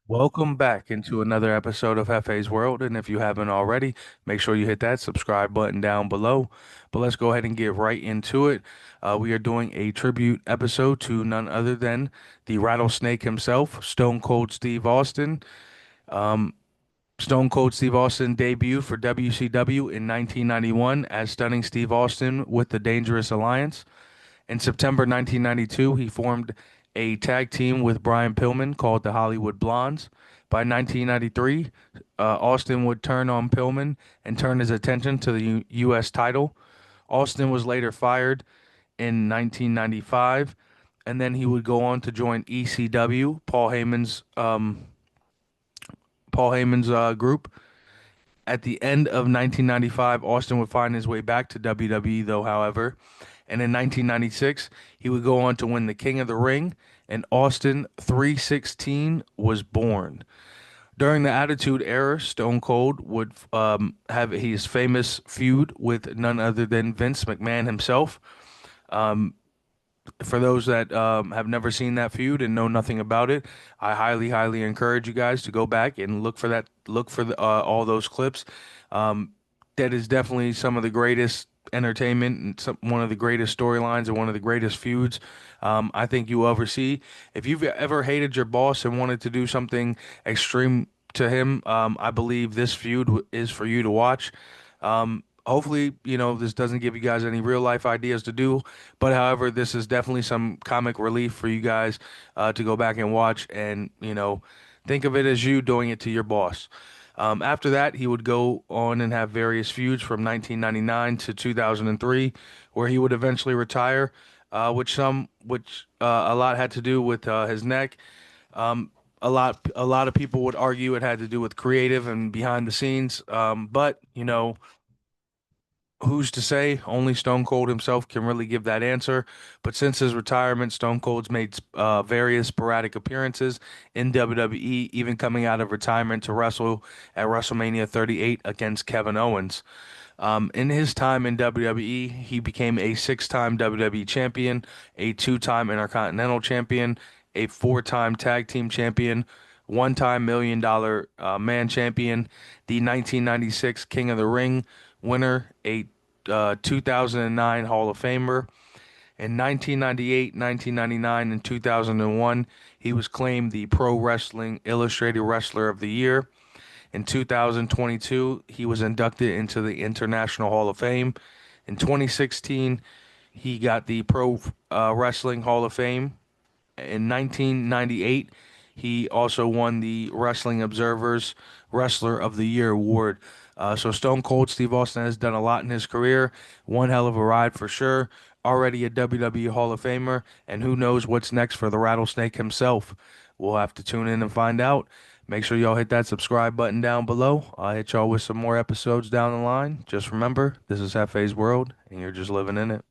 Welcome back into another episode of Hefe's World. And if you haven't already, make sure you hit that subscribe button down below. But let's go ahead and get right into it. We are doing a tribute episode to none other than the Rattlesnake himself, Stone Cold Steve Austin. Um, Stone Cold Steve Austin debuted for WCW in 1991 as Stunning Steve Austin with the Dangerous Alliance. In September 1992, he formed a tag team with Brian Pillman called the Hollywood Blondes. By 1993, Austin would turn on Pillman and turn his attention to the U.S. title. Austin was later fired in 1995, and then he would go on to join ECW, Paul Heyman's group. At the end of 1995, Austin would find his way back to WWE, though, however. And in 1996, he would go on to win the King of the Ring, and Austin 316 was born. During the Attitude Era, Stone Cold would have his famous feud with none other than Vince McMahon himself. For those that have never seen that feud and know nothing about it, I highly, highly encourage you guys to go back and look for that. Look for all those clips. Um, that is definitely some of the greatest entertainment and one of the greatest storylines and one of the greatest feuds I think you will ever see. If you've ever hated your boss and wanted to do something extreme to him, I believe this is for you to watch. Hopefully, this doesn't give you guys any real life ideas to do, but however, this is definitely some comic relief for you guys to go back and watch and, think of it as you doing it to your boss. After that, he would go on and have various feuds from 1999 to 2003, where he would eventually retire, which a lot had to do with his neck. A lot of people would argue it had to do with creative and behind the scenes. But who's to say? Only Stone Cold himself can really give that answer. But since his retirement, Stone Cold's made various sporadic appearances in WWE, even coming out of retirement to wrestle at WrestleMania 38 against Kevin Owens. In his time in WWE, he became a six-time WWE champion, a two-time Intercontinental champion, a four-time tag team champion, one-time $1 Million man champion, the 1996 King of the Ring winner, a 2009 Hall of Famer. In 1998, 1999, and 2001, he was claimed the Pro Wrestling Illustrated Wrestler of the Year. In 2022, he was inducted into the International Hall of Fame. In 2016, he got the Pro Wrestling Hall of Fame. In 1998, he also won the Wrestling Observer's Wrestler of the Year award. So Stone Cold Steve Austin has done a lot in his career. One hell of a ride for sure. Already a WWE Hall of Famer, and who knows what's next for the Rattlesnake himself. We'll have to tune in and find out. Make sure y'all hit that subscribe button down below. I'll hit y'all with some more episodes down the line. Just remember, this is Hefe's World, and you're just living in it.